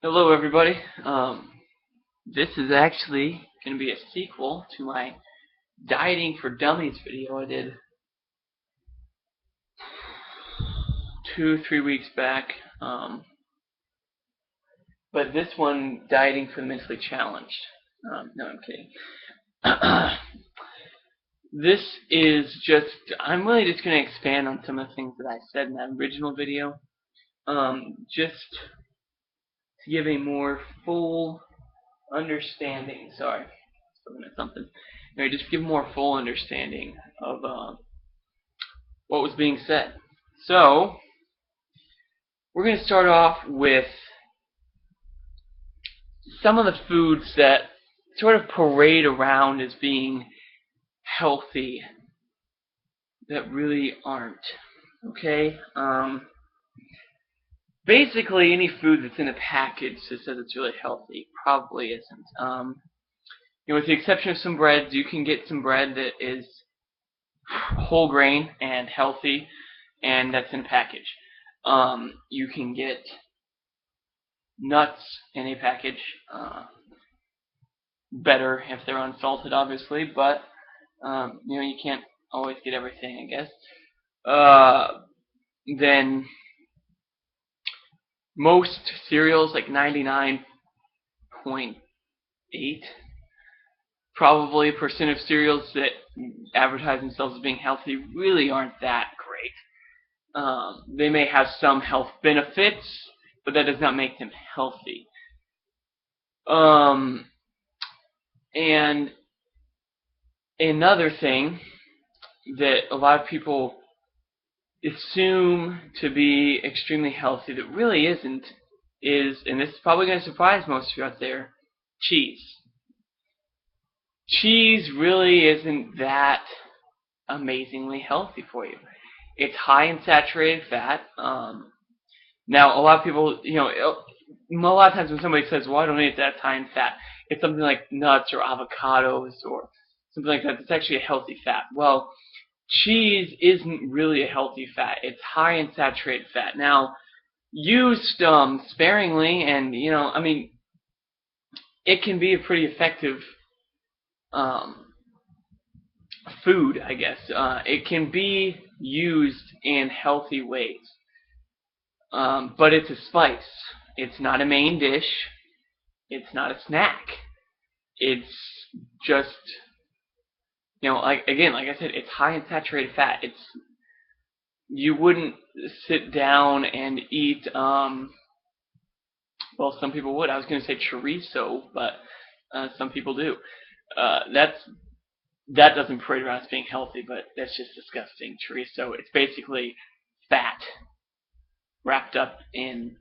Hello, everybody. This is actually going to be a sequel to my dieting for dummies video I did 2, 3 weeks back. But this one, dieting for the mentally challenged. No, I'm kidding. This is just, I'm really just going to expand on some of the things that I said in that original video. Just to give a more full understanding. Sorry, looking at something. Anyway, just give more full understanding of what was being said. So, we're going to start off with some of the foods that sort of parade around as being healthy that really aren't. Okay? Basically, any food that's in a package that says it's really healthy probably isn't. With the exception of some breads, you can get some bread that is whole grain and healthy, and that's in a package. You can get nuts in a package, better if they're unsalted, obviously, but you can't always get everything, I guess. Then most cereals, like 99.8 probably percent of cereals that advertise themselves as being healthy really aren't that great. They may have some health benefits, but that does not make them healthy. And another thing that a lot of people assume to be extremely healthy that really isn't is, and this is probably going to surprise most of you out there, cheese. Cheese really isn't that amazingly healthy for you. It's high in saturated fat. Now, a lot of people, a lot of times when somebody says, well, I don't eat that high in fat, it's something like nuts or avocados or something like that. It's actually a healthy fat. Well, cheese isn't really a healthy fat. It's high in saturated fat. Now, used sparingly, and, it can be a pretty effective food, I guess. It can be used in healthy ways. But it's a spice. It's not a main dish. It's not a snack. It's just, like I said, it's high in saturated fat. You wouldn't sit down and eat, well, some people would. I was going to say chorizo, but some people do. That doesn't parade around as being healthy, but that's just disgusting. Chorizo, it's basically fat wrapped up in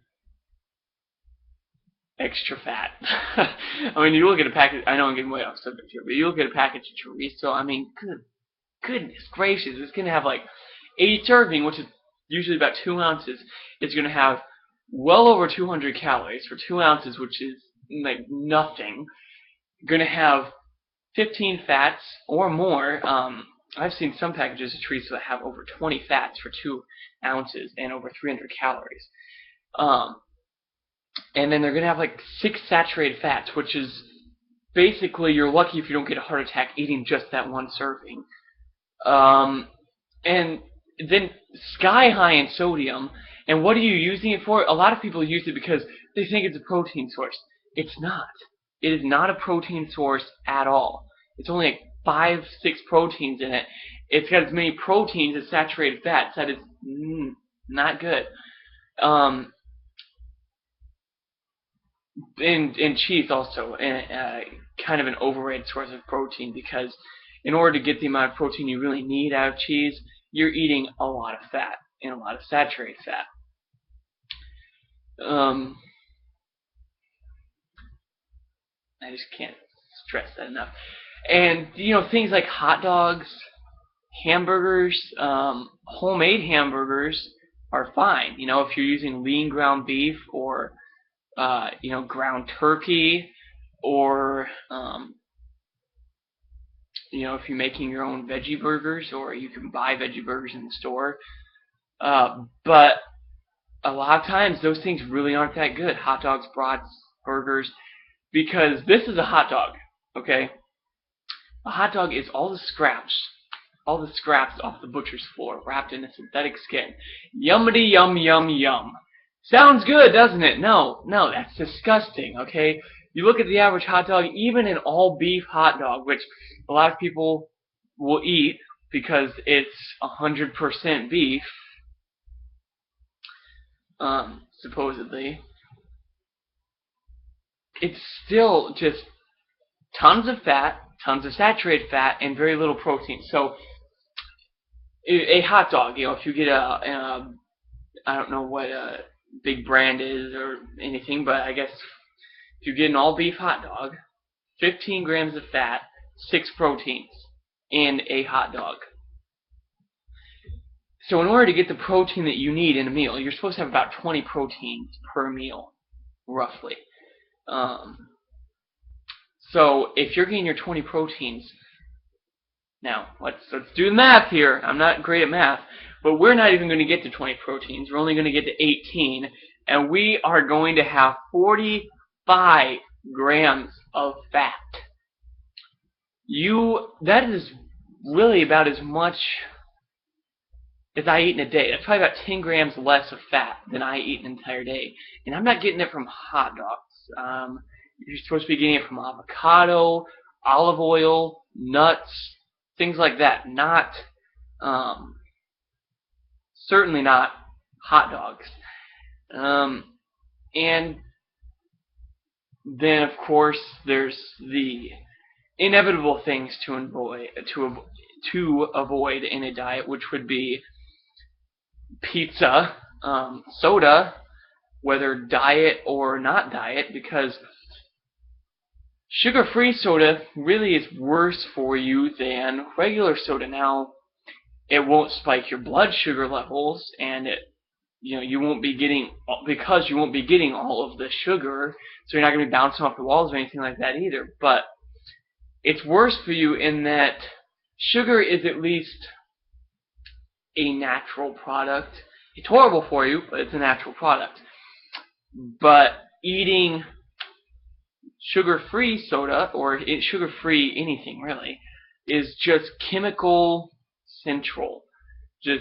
extra fat. I mean, you look at a package. I know I'm getting way off subject here, but you look at a package of chorizo. I mean, goodness gracious, it's gonna have like 80 serving, which is usually about 2 ounces. It's gonna have well over 200 calories for 2 ounces, which is like nothing. You're gonna have 15 fats or more. I've seen some packages of chorizo that have over 20 fats for 2 ounces and over 300 calories. And then they're going to have like 6 saturated fats, which is basically, you're lucky if you don't get a heart attack eating just that one serving. And then sky high in sodium. And what are you using it for? A lot of people use it because they think it's a protein source. It's not. It is not a protein source at all. It's only like 5, 6 proteins in it. It's got as many proteins as saturated fats. That is not good. And cheese also, kind of an overrated source of protein, because in order to get the amount of protein you really need out of cheese, you're eating a lot of fat and a lot of saturated fat. I just can't stress that enough. And things like hot dogs, hamburgers, homemade hamburgers are fine. If you're using lean ground beef or ground turkey, or if you're making your own veggie burgers, or you can buy veggie burgers in the store. But a lot of times those things really aren't that good. Hot dogs, brats, burgers, because this is a hot dog, okay? A hot dog is all the scraps off the butcher's floor wrapped in a synthetic skin. Yummity yum yum yum. Sounds good, doesn't it? No, no, that's disgusting, okay? You look at the average hot dog, even an all-beef hot dog, which a lot of people will eat because it's 100% beef, supposedly. It's still just tons of fat, tons of saturated fat, and very little protein. So a hot dog, if you get I don't know what a big brand is or anything, but I guess if you get an all beef hot dog, 15 grams of fat, 6 proteins in a hot dog. So in order to get the protein that you need in a meal, you're supposed to have about 20 proteins per meal, roughly. So if you're getting your 20 proteins, now let's do the math here. I'm not great at math, but we're not even going to get to 20 proteins. We're only going to get to 18, and we are going to have 45 grams of fat. That is really about as much as I eat in a day. That's probably about 10 grams less of fat than I eat in an entire day. And I'm not getting it from hot dogs. You're supposed to be getting it from avocado, olive oil, nuts, things like that. Not, certainly not hot dogs. And then, of course, there's the inevitable things to avoid in a diet, which would be pizza, soda, whether diet or not diet, because sugar-free soda really is worse for you than regular soda. Now, it won't spike your blood sugar levels, and you won't be getting all of the sugar, so you're not going to be bouncing off the walls or anything like that either. But it's worse for you in that sugar is at least a natural product. It's horrible for you, but it's a natural product. But eating sugar-free soda, or sugar-free anything really, is just chemical central. You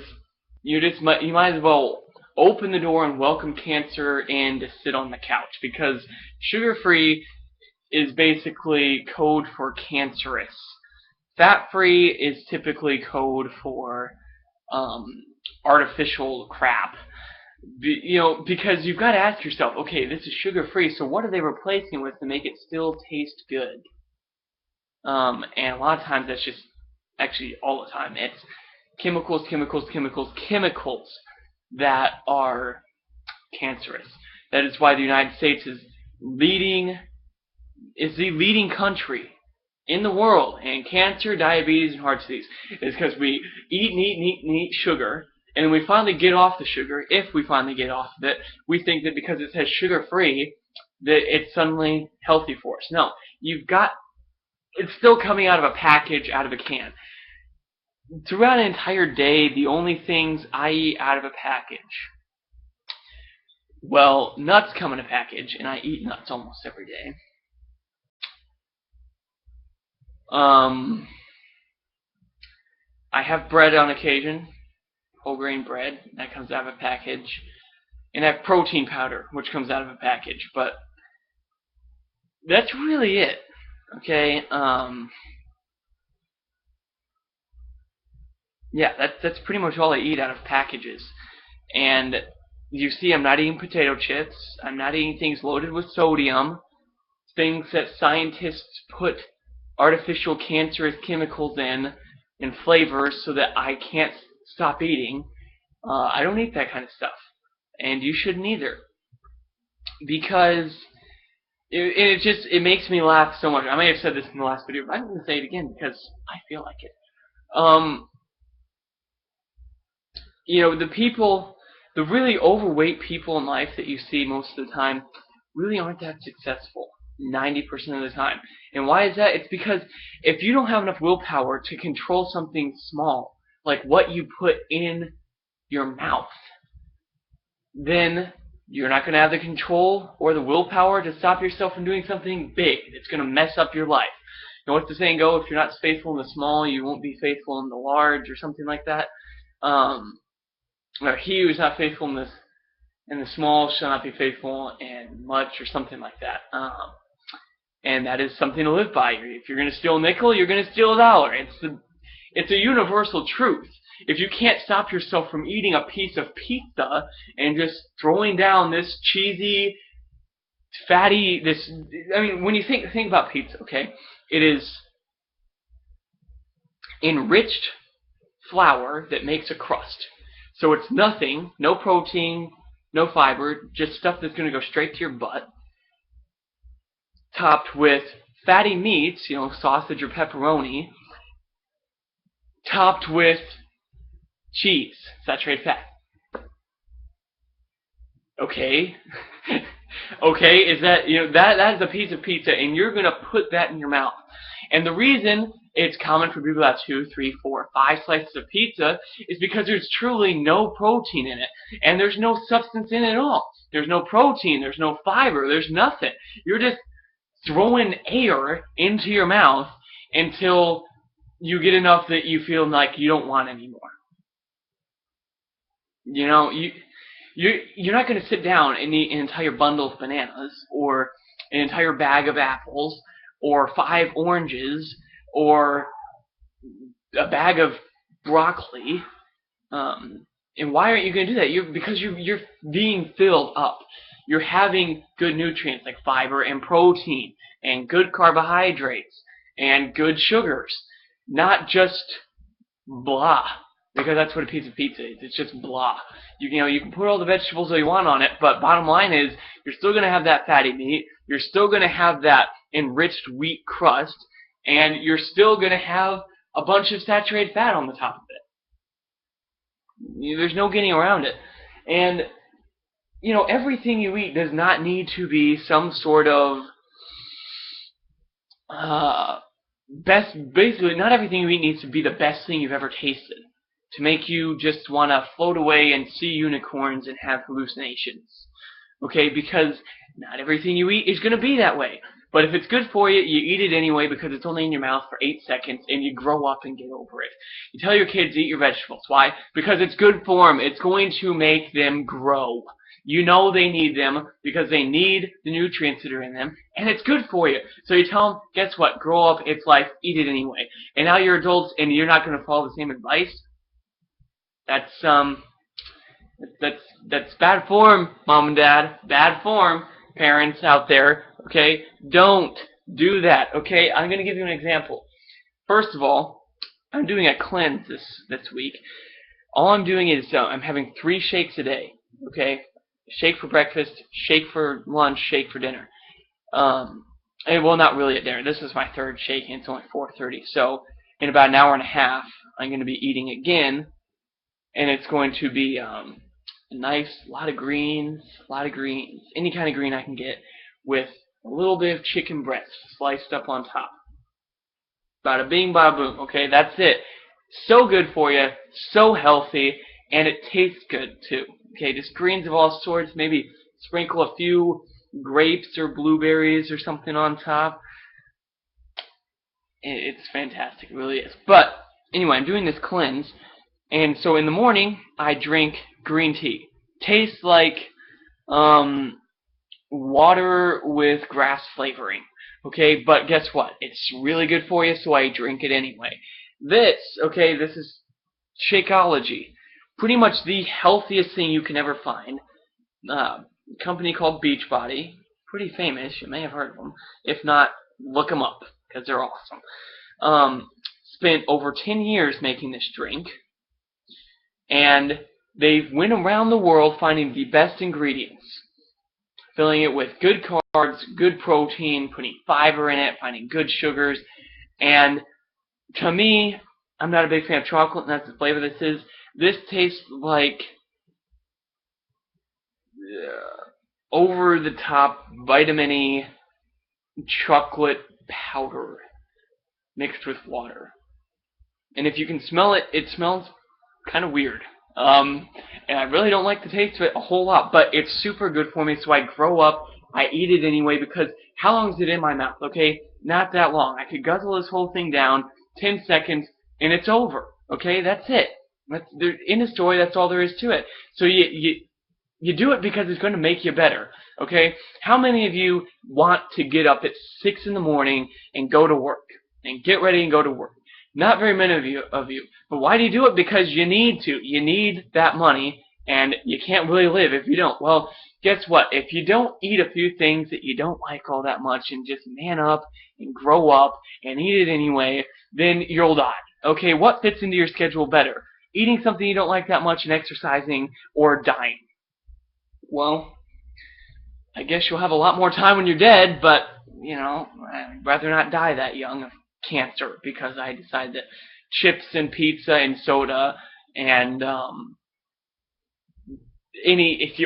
might as well open the door and welcome cancer in to sit on the couch, because sugar-free is basically code for cancerous. Fat-free is typically code for artificial crap. Because you've got to ask yourself, okay, this is sugar-free, so what are they replacing with to make it still taste good? And a lot of times that's just, actually all the time, it's chemicals that are cancerous. That is why the United States is the leading country in the world in cancer, diabetes, and heart disease. It's because we eat sugar, and when we finally get off the sugar, if we finally get off of it, we think that because it says sugar-free, that it's suddenly healthy for us. No, it's still coming out of a package, out of a can. Throughout an entire day, the only things I eat out of a package, well, nuts come in a package, and I eat nuts almost every day. I have bread on occasion, whole grain bread, that comes out of a package, and I have protein powder, which comes out of a package, but that's really it, okay? Yeah, that's pretty much all I eat out of packages. And you see, I'm not eating potato chips, I'm not eating things loaded with sodium, things that scientists put artificial cancerous chemicals in and flavors so that I can't stop eating. I don't eat that kind of stuff, and you shouldn't either, because it makes me laugh so much. I may have said this in the last video, but I'm going to say it again because I feel like it. The really overweight people in life that you see most of the time really aren't that successful 90% of the time. And why is that? It's because if you don't have enough willpower to control something small, like what you put in your mouth, then you're not going to have the control or the willpower to stop yourself from doing something big. It's going to mess up your life. You know, what's the saying go? If you're not faithful in the small, you won't be faithful in the large, or something like that. Or he who is not faithful in the small shall not be faithful in much, or something like that. And that is something to live by. If you're going to steal a nickel, you're going to steal a dollar. It's a universal truth. If you can't stop yourself from eating a piece of pizza and just throwing down this cheesy, fatty, I mean, when you think about pizza, okay, it is enriched flour that makes a crust. So it's nothing, no protein, no fiber, just stuff that's going to go straight to your butt, topped with fatty meats, you know, sausage or pepperoni, topped with cheese, saturated fat. Okay. Okay, is that, you know, that is a piece of pizza, and you're going to put that in your mouth. And the reason it's common for people to have 2, 3, 4, 5 slices of pizza is because there's truly no protein in it, and there's no substance in it at all. There's no protein, there's no fiber, there's nothing. You're just throwing air into your mouth until you get enough that you feel like you don't want anymore. You know, you're not going to sit down and eat an entire bundle of bananas, or an entire bag of apples, or 5 oranges, or a bag of broccoli. And why aren't you going to do that? Because you're being filled up. You're having good nutrients like fiber and protein and good carbohydrates and good sugars, not just blah. Because that's what a piece of pizza is. It's just blah. You know, you can put all the vegetables that you want on it, but bottom line is you're still going to have that fatty meat. You're still going to have that enriched wheat crust, and you're still going to have a bunch of saturated fat on the top of it. There's no getting around it. And, you know, everything you eat does not need to be some sort of basically, not everything you eat needs to be the best thing you've ever tasted to make you just want to float away and see unicorns and have hallucinations. Okay, because not everything you eat is going to be that way. But if it's good for you, you eat it anyway because it's only in your mouth for 8 seconds, and you grow up and get over it. You tell your kids to eat your vegetables. Why? Because it's good for them. It's going to make them grow. You know they need them because they need the nutrients that are in them, and it's good for you. So you tell them, guess what? Grow up, it's life, eat it anyway. And now you're adults and you're not going to follow the same advice. That's bad form, Mom and Dad. Bad form, parents out there. Okay, don't do that. Okay, I'm going to give you an example. First of all, I'm doing a cleanse this week. All I'm doing is I'm having 3 shakes a day. Okay, shake for breakfast, shake for lunch, shake for dinner. And well, not really at dinner. This is my 3rd shake, and it's only 4:30. So in about an hour and a half, I'm going to be eating again. And it's going to be a nice lot of greens, any kind of green I can get, with a little bit of chicken breast sliced up on top. Bada bing, bada boom. Okay, that's it. So good for you, so healthy, and it tastes good too. Okay, just greens of all sorts. Maybe sprinkle a few grapes or blueberries or something on top. It's fantastic, it really is. But anyway, I'm doing this cleanse. And so in the morning, I drink green tea. Tastes like water with grass flavoring. Okay, but guess what? It's really good for you, so I drink it anyway. This is Shakeology. Pretty much the healthiest thing you can ever find. A company called Beachbody. Pretty famous. You may have heard of them. If not, look them up, because they're awesome. Spent over 10 years making this drink. And they've went around the world finding the best ingredients, filling it with good carbs, good protein, putting fiber in it, finding good sugars. And to me, I'm not a big fan of chocolate, and that's the flavor this is. This tastes like over-the-top vitamin-y chocolate powder mixed with water. And if you can smell it, it smells kind of weird. And I really don't like the taste of it a whole lot, but it's super good for me, so I grow up, I eat it anyway, because how long is it in my mouth, okay? Not that long. I could guzzle this whole thing down, 10 seconds, and it's over, okay? That's it. In the story, that's all there is to it. So you do it because it's going to make you better, okay? How many of you want to get up at 6 in the morning and go to work, and get ready and go to work? Not very many of you. But why do you do it? Because you need to. You need that money, and you can't really live if you don't. Well, guess what? If you don't eat a few things that you don't like all that much and just man up and grow up and eat it anyway, then you'll die. Okay, what fits into your schedule better? Eating something you don't like that much and exercising, or dying? Well, I guess you'll have a lot more time when you're dead, but, I'd rather not die that young of cancer, because I decided that chips and pizza and soda and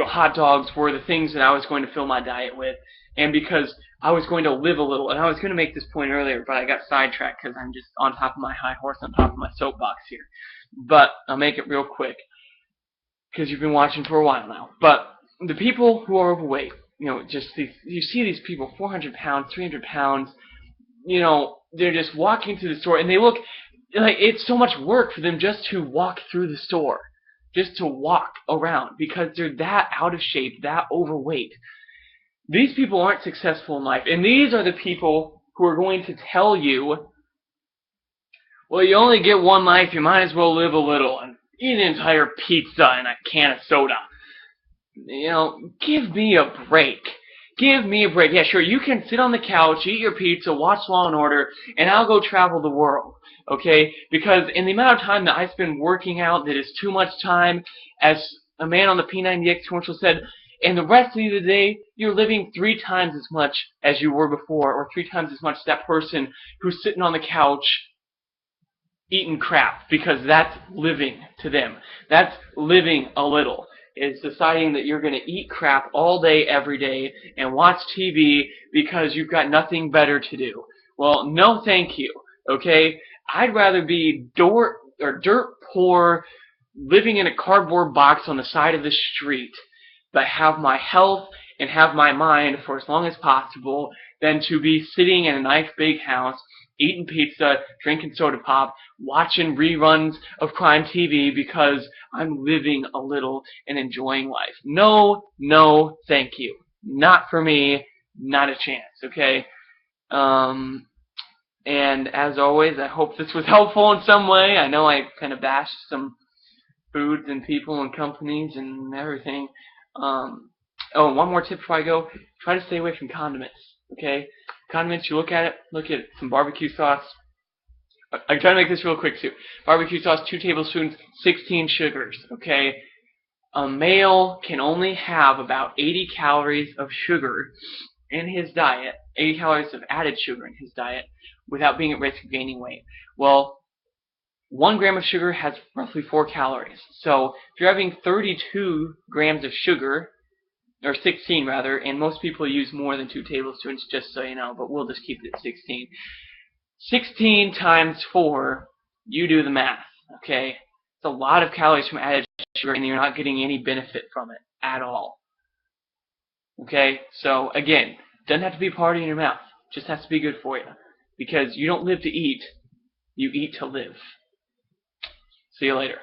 hot dogs were the things that I was going to fill my diet with, and because I was going to live a little. And I was going to make this point earlier, but I got sidetracked because I'm just on top of my high horse, on top of my soapbox here. But I'll make it real quick, because you've been watching for a while now. But the people who are overweight, you see these people, 400 pounds, 300 pounds, they're just walking through the store, and they look like it's so much work for them just to walk through the store, just to walk around, because they're that out of shape, that overweight. These people aren't successful in life, and these are the people who are going to tell you, well, you only get one life, you might as well live a little, and eat an entire pizza and a can of soda. Give me a break. Give me a break. Yeah, sure, you can sit on the couch, eat your pizza, watch Law & Order, and I'll go travel the world, okay? Because in the amount of time that I spend working out, that is too much time, as a man on the P90X commercial said, and the rest of the day, you're living 3 times as much as you were before, or 3 times as much as that person who's sitting on the couch eating crap, because that's living to them. That's living a little. Is deciding that you're going to eat crap all day, every day, and watch TV because you've got nothing better to do. Well, no thank you, okay? I'd rather be dirt poor, living in a cardboard box on the side of the street, but have my health and have my mind for as long as possible, than to be sitting in a nice big house, eating pizza, drinking soda pop, watching reruns of crime TV because I'm living a little and enjoying life. No, thank you. Not for me. Not a chance, okay? And as always, I hope this was helpful in some way. I know I kind of bashed some foods and people and companies and everything. Oh, and one more tip before I go. Try to stay away from condiments, okay? Condiments, you look at some barbecue sauce. I'm trying to make this real quick too. Barbecue sauce, 2 tablespoons, 16 sugars, okay? A male can only have about 80 calories of sugar in his diet, 80 calories of added sugar in his diet, without being at risk of gaining weight. Well, 1 gram of sugar has roughly 4 calories. So if you're having 32 grams of sugar, or 16 rather, and most people use more than 2 tablespoons, just so you know, but we'll just keep it at 16. 16 times 4, you do the math, okay? It's a lot of calories from added sugar, and you're not getting any benefit from it at all. Okay? So, again, doesn't have to be a party in your mouth. Just has to be good for you. Because you don't live to eat, you eat to live. See you later.